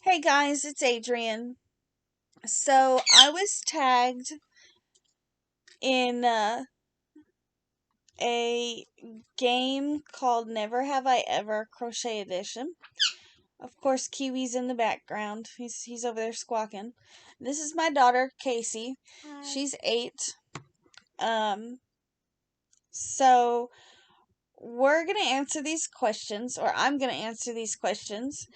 Hey guys, it's Adrian. So I was tagged in a game called Never Have I Ever Crochet Edition. Of course, Kiwi's in the background. He's over there squawking. This is my daughter Casey. She's 8. Um, so we're gonna answer these questions, or I'm gonna answer these questions.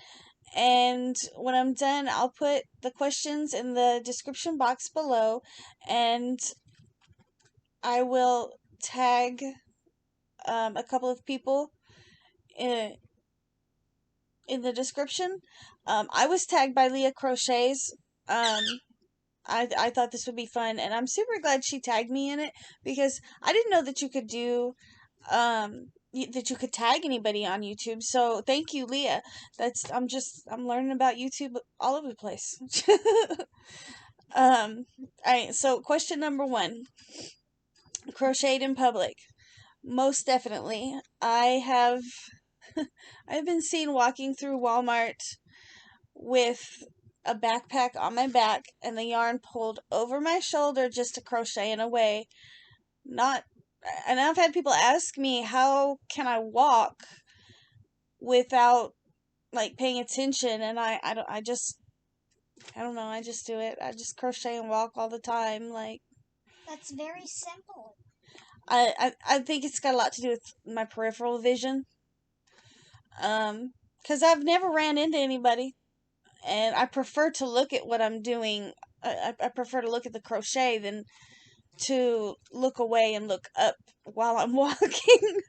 And when I'm done, I'll put the questions in the description box below, and I will tag a couple of people in, in the description. I was tagged by Leah Crochets. I thought this would be fun, and I'm super glad she tagged me in it because I didn't know that you could do that you could tag anybody on YouTube. So thank you, Leah. I'm learning about YouTube all over the place. Alright, so question number 1. Crocheted in public. Most definitely. I've been seen walking through Walmart with a backpack on my back and the yarn pulled over my shoulder just to crochet in a way. Not and I've had people ask me how can I walk without like paying attention, and I don't know, I just do it. I just crochet and walk all the time. Like, that's very simple. I think it's got a lot to do with my peripheral vision. 'Cause I've never ran into anybody, and I prefer to look at what I'm doing. I prefer to look at the crochet than to look away and look up while I'm walking.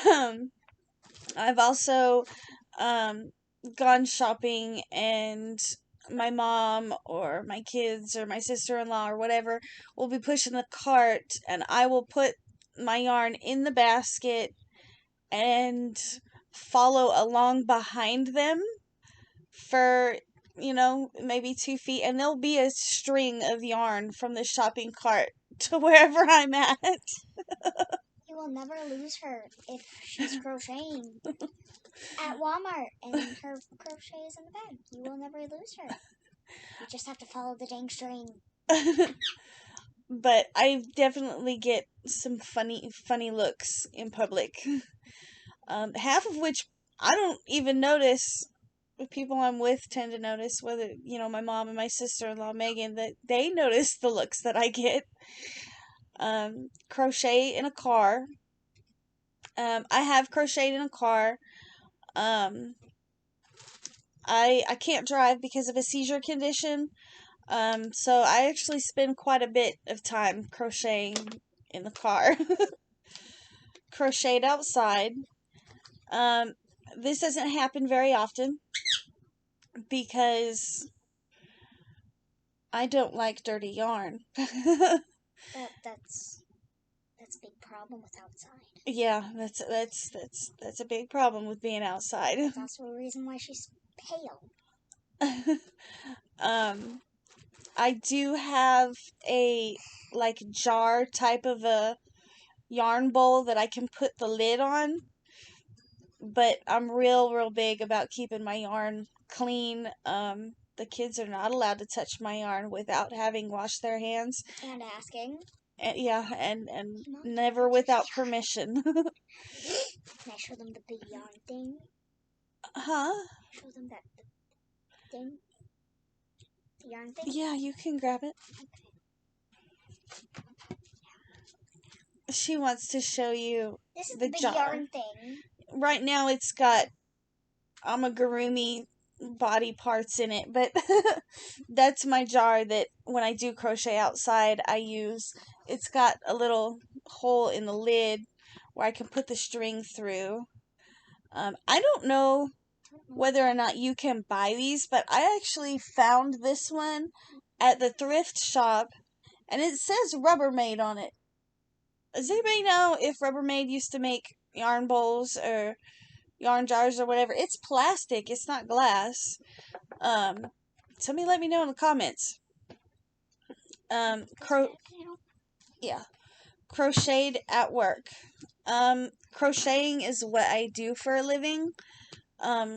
um, I've also gone shopping, and my mom or my kids or my sister-in-law or whatever will be pushing the cart, and I will put my yarn in the basket and follow along behind them for, maybe 2 feet, and there'll be a string of yarn from the shopping cart to wherever I'm at. You will never lose her if she's crocheting at Walmart and her crochet is in the bag. You will never lose her. You just have to follow the dang string. But I definitely get some funny looks in public. Half of which I don't even notice. The people I'm with tend to notice, whether, my mom and my sister-in-law, Megan, that they notice the looks that I get. Crochet in a car. I have crocheted in a car. I can't drive because of a seizure condition. So I actually spend quite a bit of time crocheting in the car. Crocheted outside. This doesn't happen very often because I don't like dirty yarn. That's a big problem with outside. Yeah, that's a big problem with being outside. That's also a reason why she's pale. I do have a jar type of a yarn bowl that I can put the lid on, but I'm real big about keeping my yarn clean. The kids are not allowed to touch my yarn without having washed their hands. And asking. Yeah, and never without permission. Can I show them the big yarn thing? Huh? Show them that thing? The yarn thing? Yeah, you can grab it. Okay. She wants to show you this is the big jar. yarn thing. Right now it's got Amigurumi body parts in it, but that's my jar that when I do crochet outside I use. It's got a little hole in the lid where I can put the string through. I don't know whether or not you can buy these, but I actually found this one at the thrift shop, and it says Rubbermaid on it. Does anybody know if Rubbermaid used to make yarn bowls or yarn jars or whatever? It's plastic, it's not glass. Somebody let me know in the comments. Yeah. Crocheted at work. Crocheting is what I do for a living.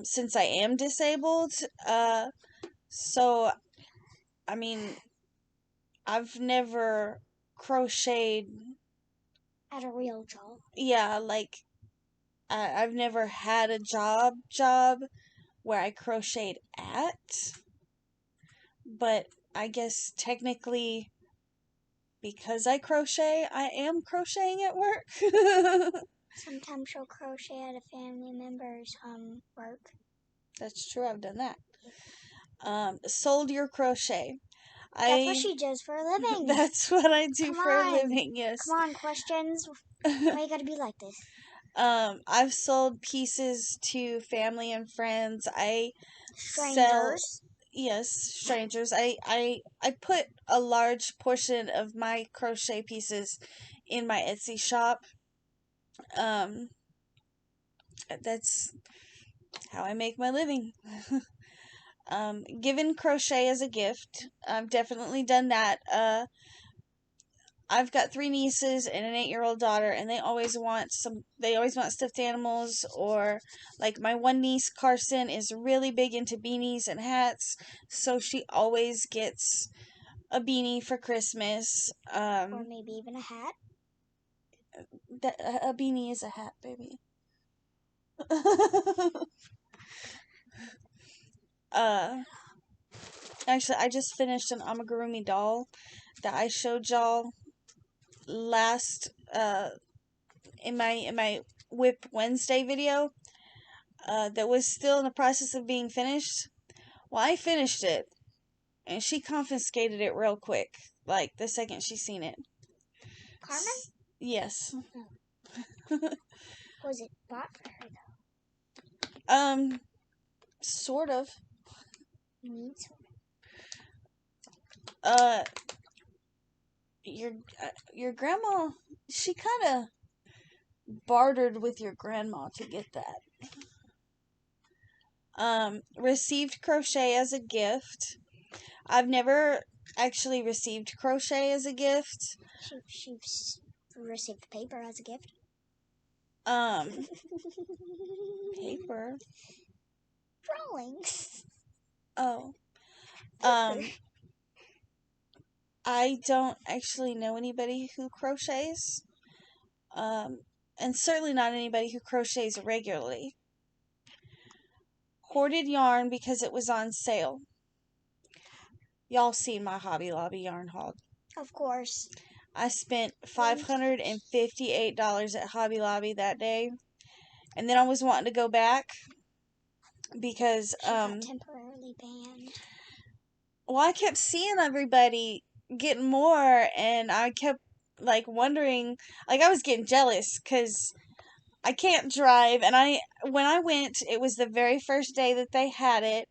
since I am disabled. So, I mean, I've never crocheted. At a real job. Yeah, like, I've never had a job where I crocheted at. But I guess technically, because I crochet, I am crocheting at work. Sometimes she'll crochet at a family member's work. That's true, I've done that. Sold your crochet. That's what she does for a living. That's what I do Come for a on. living, yes. Come on, questions. Why you gotta be like this? I've sold pieces to family and friends. I Strangers. Yes, strangers. I put a large portion of my crochet pieces in my Etsy shop. Um, that's how I make my living. Given crochet as a gift. I've definitely done that. I've got 3 nieces and an 8-year-old daughter, and they always want stuffed animals, or like my one niece, Carson, is really big into beanies and hats, so she always gets a beanie for Christmas. Or maybe even a hat. A beanie is a hat, baby. Actually, I just finished an Amigurumi doll that I showed y'all last in my Whip Wednesday video. That was still in the process of being finished. Well, I finished it, and she confiscated it real quick, like the second she seen it. Carmen? Yes. Was it bought for her though? Sort of. You mean sort of. Your grandma, she kind of bartered with your grandma to get that. Received crochet as a gift. I've never actually received crochet as a gift. She's received paper as a gift. Paper. Drawings. Oh. I don't actually know anybody who crochets. And certainly not anybody who crochets regularly. Hoarded yarn because it was on sale. Y'all seen my Hobby Lobby yarn haul. Of course. I spent $558 at Hobby Lobby that day. And then I was wanting to go back because she got temporarily banned. Well, I kept seeing everybody getting more, and I kept like wondering, like I was getting jealous because I can't drive, and when I went, it was the very first day that they had it,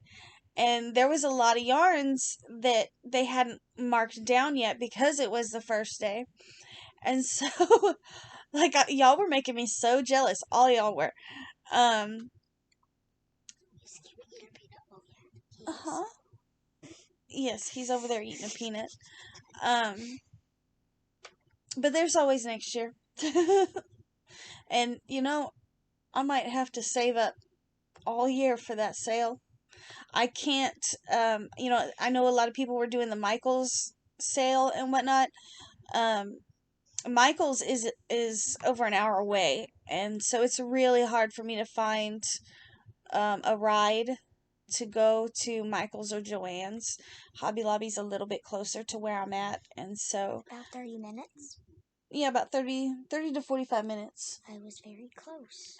and there was a lot of yarns that they hadn't marked down yet because it was the first day. And so like y'all were making me so jealous. All y'all were. Uh-huh. Yes, he's over there eating a peanut. But there's always next year. And I might have to save up all year for that sale. I can't, I know a lot of people were doing the Michaels sale and whatnot. Michaels is over an hour away, and so it's really hard for me to find a ride to go to Michaels or Joann's. Hobby Lobby's a little bit closer to where I'm at, and so about 30 minutes. Yeah, about 30 to 45 minutes. I was very close.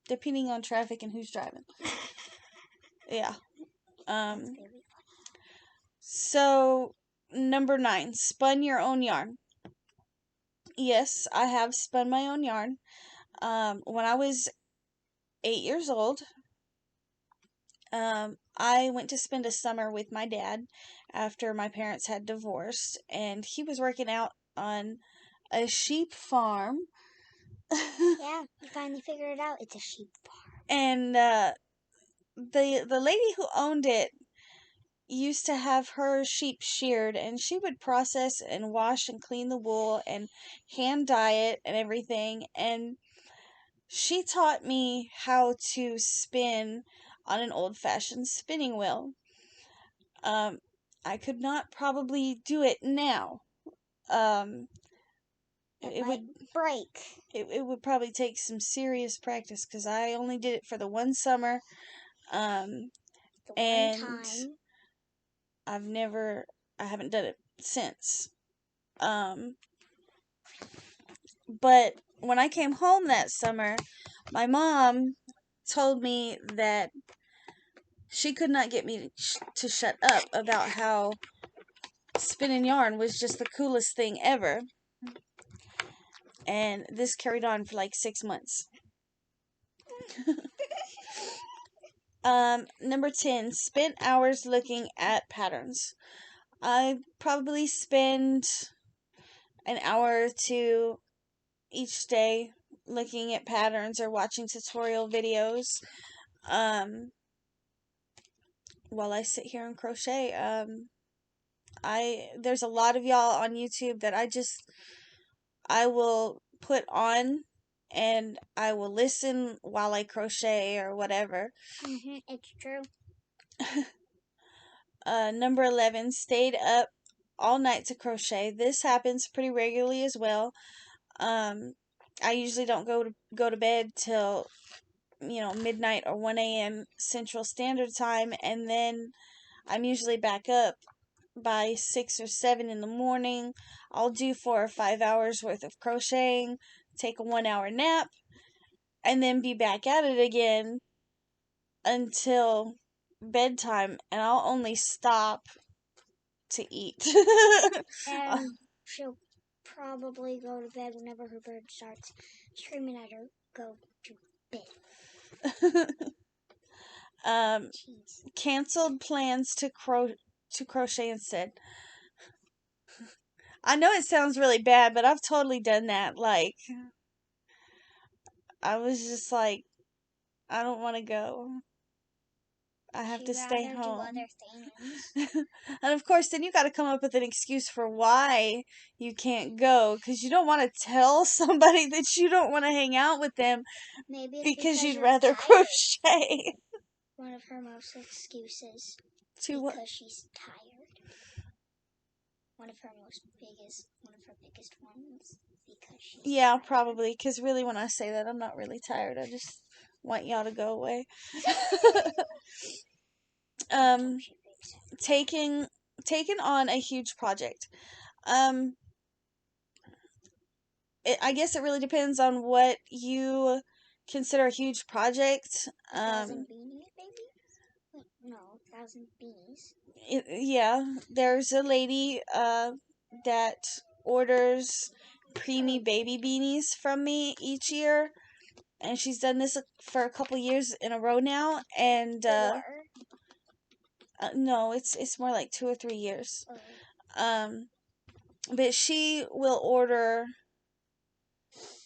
Depending on traffic and who's driving. Yeah. That's very funny. So, number 9, spun your own yarn. Yes, I have spun my own yarn. When I was 8 years old, I went to spend a summer with my dad after my parents had divorced, and he was working out on a sheep farm. Yeah, you finally figured it out. It's a sheep farm. And the lady who owned it used to have her sheep sheared, and she would process and wash and clean the wool and hand dye it and everything. And she taught me how to spin on an old-fashioned spinning wheel. I could not probably do it now. It would break. It would probably take some serious practice because I only did it for the one summer. The and one time. I haven't done it since. But when I came home that summer, my mom told me that she could not get me to shut up about how spinning yarn was just the coolest thing ever. And this carried on for like 6 months. Number 10, spent hours looking at patterns. I probably spend an hour or two each day looking at patterns or watching tutorial videos. While I sit here and crochet. There's a lot of y'all on YouTube that I will put on and I will listen while I crochet or whatever. It's true. Number 11, stayed up all night to crochet. This happens pretty regularly as well. I usually don't go to bed till midnight or 1 a.m. Central Standard Time, and then I'm usually back up by 6 or 7 in the morning. I'll do 4 or 5 hours worth of crocheting, take a 1 hour nap, and then be back at it again until bedtime, and I'll only stop to eat. And she'll probably go to bed whenever her bird starts screaming at her, go to bed. Jeez. Canceled plans to crochet instead. I know it sounds really bad, but I've totally done that. Like, I was just like, I don't want to go. I have to stay home. Do other things. And of course, then you got to come up with an excuse for why you can't go, because you don't want to tell somebody that you don't want to hang out with them. Maybe it's because you'd you're rather tired. crochet. One of her most excuses. To what? Because she's tired. One of her biggest ones. Because she's tired. Probably. Because really, when I say that, I'm not really tired. I just want y'all to go away. Taking on a huge project. I guess it really depends on what you consider a huge project. 1,000 beanies, baby? Wait, no, 1,000 beanies. There's a lady that orders preemie baby beanies from me each year, and she's done this for a couple years in a row now. And no, it's more like 2 or 3 years. But she will order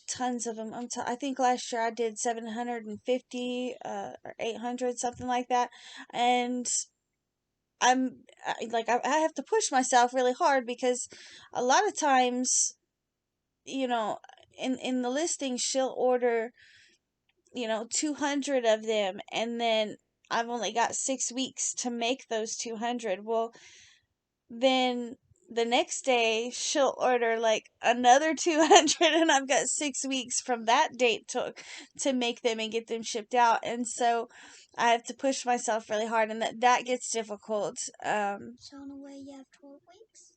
tons of them. I think last year I did 750 or 800, something like that. And I have to push myself really hard, because a lot of times, in the listing, she'll order 200 of them, and then I've only got 6 weeks to make those 200. Well, then the next day she'll order like another 200, and I've got 6 weeks from that date to make them and get them shipped out. And so I have to push myself really hard, and that gets difficult. So in a way you have 12 weeks?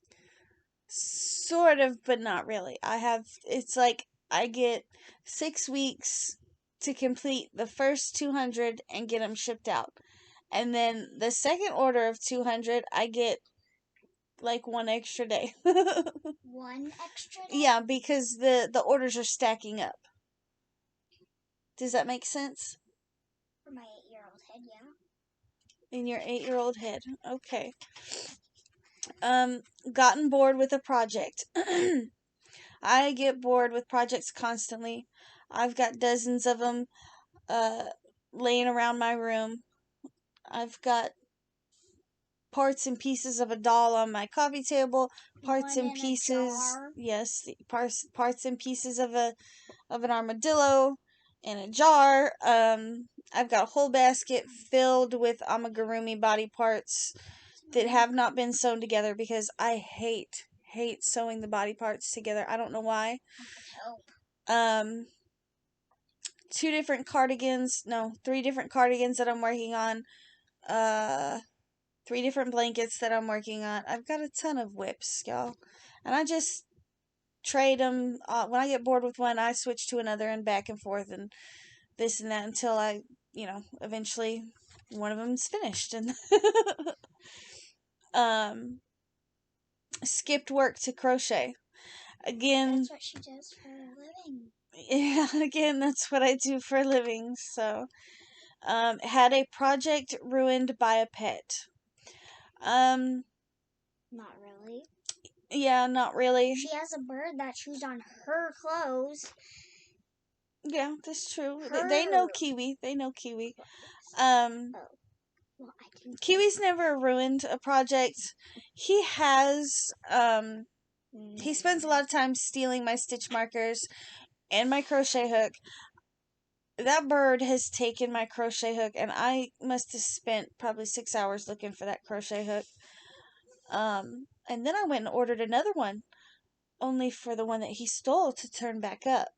Sort of, but not really. It's like I get 6 weeks to complete the first 200 and get them shipped out. And then the second order of 200, I get like 1 extra day. 1 extra day? Yeah, because the orders are stacking up. Does that make sense? For my 8-year-old head, yeah. In your 8-year-old head. Okay. Gotten bored with a project. I get bored with projects constantly. I've got dozens of them laying around my room. I've got parts and pieces of a doll on my coffee table, parts and pieces, yes, parts and pieces of an armadillo, in a jar. I've got a whole basket filled with amigurumi body parts that have not been sewn together because I hate sewing the body parts together. I don't know why. Um, three different cardigans that I'm working on. Three different blankets that I'm working on. I've got a ton of whips, y'all, and I just trade them. When I get bored with one, I switch to another and back and forth and this and that until I, eventually one of them's finished. And skipped work to crochet. Again, that's what she does for a living. Yeah, again, that's what I do for a living. So, had a project ruined by a pet. Not really. Yeah, not really. She has a bird that chews on her clothes. Yeah, that's true. Her They know Kiwi. They know Kiwi. Well, I didn't. Kiwi's never ruined a project. He has, he spends a lot of time stealing my stitch markers and my crochet hook. That bird has taken my crochet hook, and I must have spent probably 6 hours looking for that crochet hook. And then I went and ordered another one, only for the one that he stole to turn back up.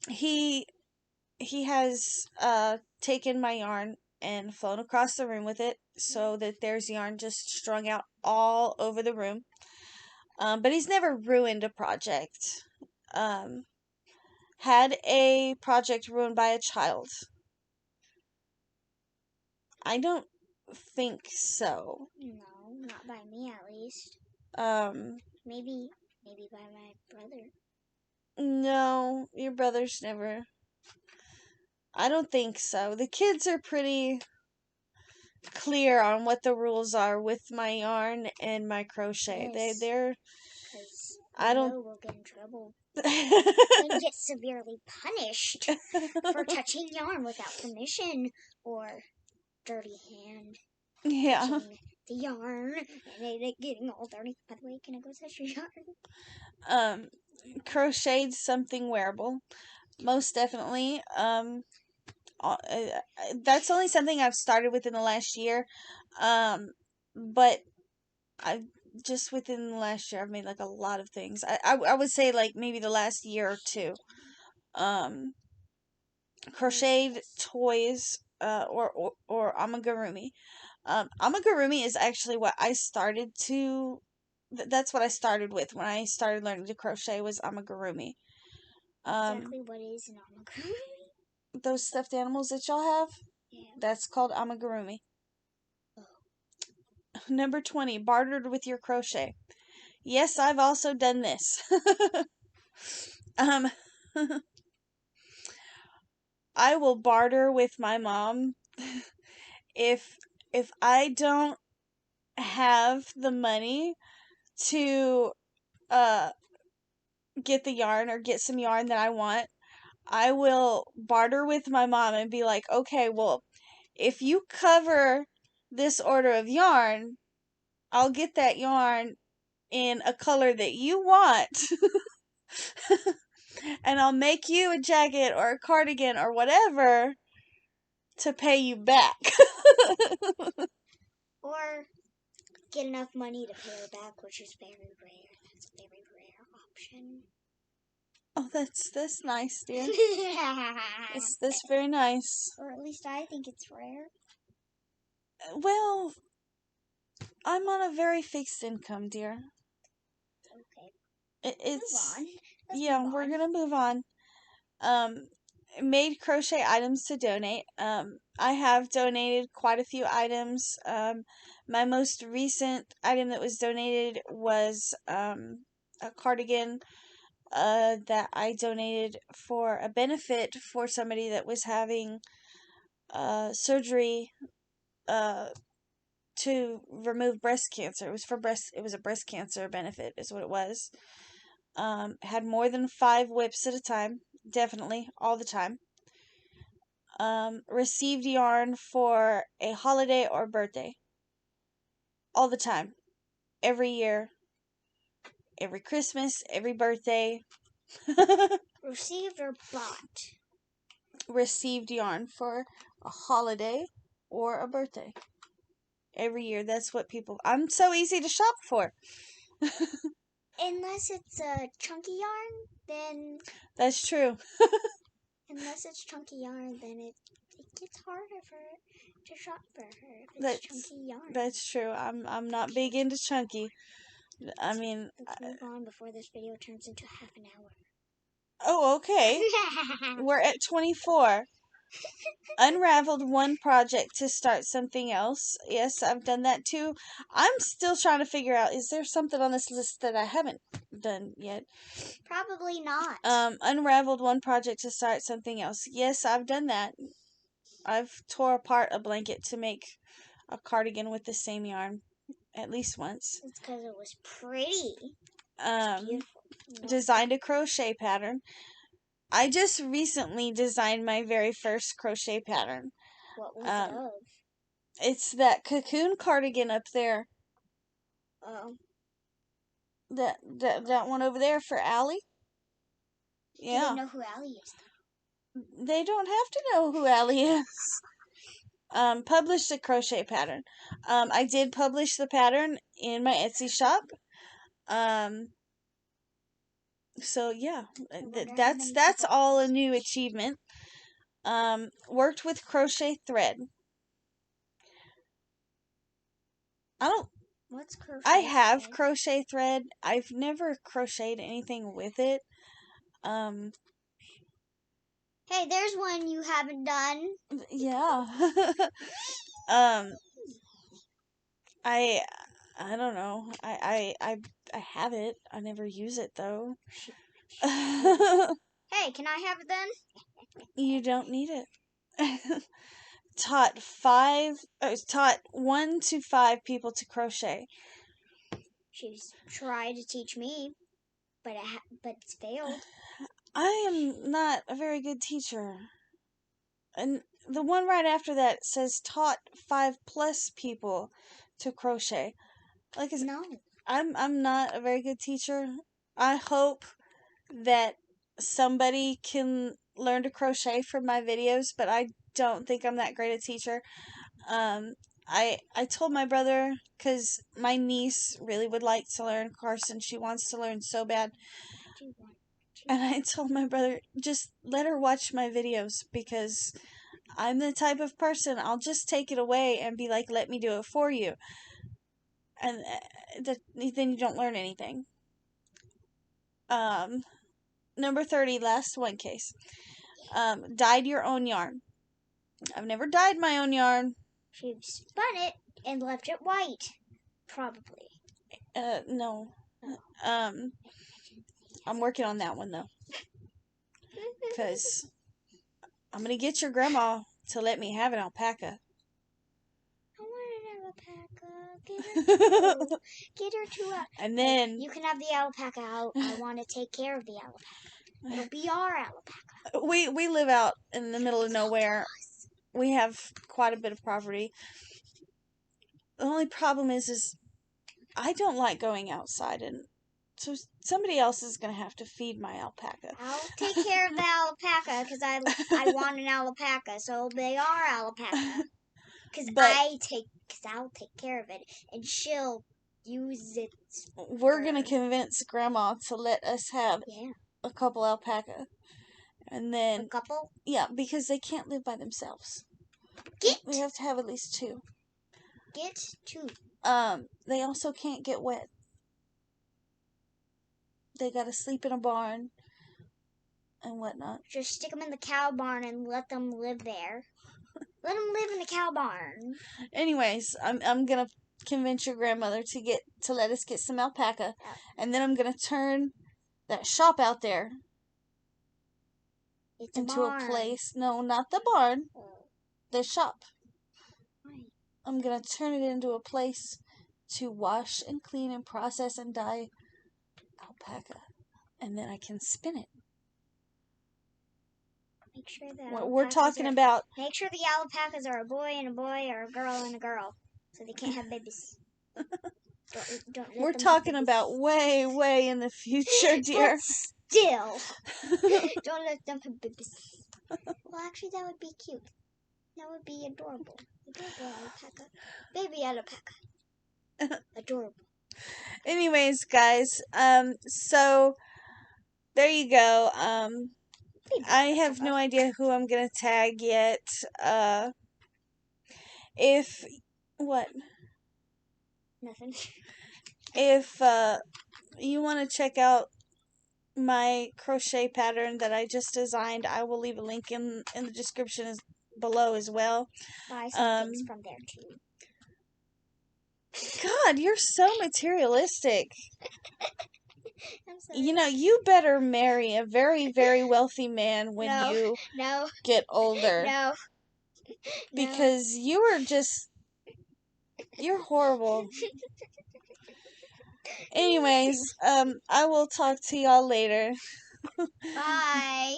He has taken my yarn and flown across the room with it, so that there's yarn just strung out all over the room. But he's never ruined a project. Had a project ruined by a child. I don't think so. No, not by me at least. Maybe by my brother. No, your brother's never. I don't think so. The kids are pretty clear on what the rules are with my yarn and my crochet. Yes, They're. because I don't. we'll get in trouble and get severely punished for touching yarn without permission or dirty hand. Yeah. Touching the yarn and it getting all dirty. By the way, can I go touch your yarn? Crocheted something wearable. Most definitely. That's only something I've started within the last year. But I just within the last year I've made like a lot of things. I would say like maybe the last year or two. Crocheted toys or amigurumi. Amigurumi is actually what I started to. That's what I started with when I started learning to crochet was amigurumi. Exactly what is an amigurumi? Those stuffed animals that y'all have. Yeah. That's called amigurumi. Number 20, bartered with your crochet. Yes, I've also done this. I will barter with my mom if I don't have the money to get the yarn or get some yarn that I want. I will barter with my mom and be like, "Okay, well, if you cover this order of yarn, I'll get that yarn in a color that you want." And I'll make you a jacket or a cardigan or whatever to pay you back. Or get enough money to pay her back, which is very rare. That's a very rare option. Oh, that's nice, dear. That's very nice. Or at least I think it's rare. Well, I'm on a very fixed income, dear. Okay. It's Move on. yeah, we're gonna move on. Made crochet items to donate. I have donated quite a few items. My most recent item that was donated was a cardigan that I donated for a benefit for somebody that was having surgery to remove breast cancer. It was it was a breast cancer benefit is what it was. Had more than 5 whips at a time, definitely all the time. Received yarn for a holiday or birthday, all the time, every year, every Christmas, every birthday. Received or bought? Received yarn for a holiday or a birthday. Every year, that's what people... I'm so easy to shop for. Unless it's a chunky yarn, then... That's true. Unless it's chunky yarn, then it gets harder for to shop for her if it's chunky yarn. That's true. I'm not big into chunky. I mean... Let's move on before this video turns into half an hour. Oh, okay. We're at 24. Unraveled one project to start something else. Yes, I've done that too. I'm still trying to figure out, is there something on this list that I haven't done yet? Probably not. Unraveled one project to start something else. Yes, I've done that. I've tore apart a blanket to make a cardigan with the same yarn at least once. It's because it was pretty. Beautiful. Designed a crochet pattern. I just recently designed my very first crochet pattern. What was it of? It's that cocoon cardigan up there. Oh. That one over there for Allie. Yeah. Do they know who Allie is? They don't have to know who Allie is. Published a crochet pattern. I did publish the pattern in my Etsy shop. So yeah, that's all a new achievement. Worked with crochet thread. What's crochet? I have crochet thread. I've never crocheted anything with it. Hey, there's one you haven't done. Yeah. I don't know. I have it. I never use it though. Hey, can I have it then? You don't need it. Taught 1 to 5 people to crochet. She's tried to teach me, but it's failed. I am not a very good teacher. And the one right after that says taught 5+ people to crochet. Like, no. I'm not a very good teacher. I hope that somebody can learn to crochet from my videos, but I don't think I'm that great a teacher. I told my brother, because my niece really would like to learn. Carson, she wants to learn so bad. And I told my brother, just let her watch my videos, because I'm the type of person, I'll just take it away and be like, let me do it for you. And then you don't learn anything. Number 30, last one case. Dyed your own yarn. I've never dyed my own yarn. She spun it and left it white. Probably. No. I'm working on that one, though. Because I'm going to get your grandma to let me have an alpaca. I want an alpaca. Get her two. And then... You can have the alpaca out. I want to take care of the alpaca. It'll be our alpaca. We live out in the middle of nowhere. We have quite a bit of property. The only problem is I don't like going outside, and so somebody else is going to have to feed my alpaca. I'll take care of the alpaca because I want an alpaca, so it'll be our alpaca. Because I'll take care of it, and she'll use it. We're going to convince Grandma to let us have a couple alpaca. And then... A couple? Yeah, because they can't live by themselves. We have to have at least 2. Get 2. They also can't get wet. They gotta sleep in a barn and whatnot. Just stick them in the cow barn and let them live there. Let them live in the cow barn. Anyways, I'm gonna convince your grandmother to let us get some alpaca, and then I'm gonna turn that shop out there into a place. No, not the barn. The shop. I'm gonna turn it into a place to wash and clean and process and dye alpaca, and then I can spin it. Make sure that we're talking about. Make sure the alpacas are a boy and a boy, or a girl and a girl, so they can't have babies. Don't We're talking about way in the future, dear. Still. Don't let them have babies. Well, actually, that would be cute. That would be adorable. Adorable alpaca. Baby alpaca. Adorable. Anyways, guys, so there you go. I have no idea who I'm gonna tag yet. If what? Nothing. If you want to check out my crochet pattern that I just designed, I will leave a link in the description below as well. Buy some things from there too. God, you're so materialistic. I'm sorry. You know, you better marry a very, very wealthy man when you get older. No. Because you are just, you're horrible. Anyways, I will talk to y'all later. Bye.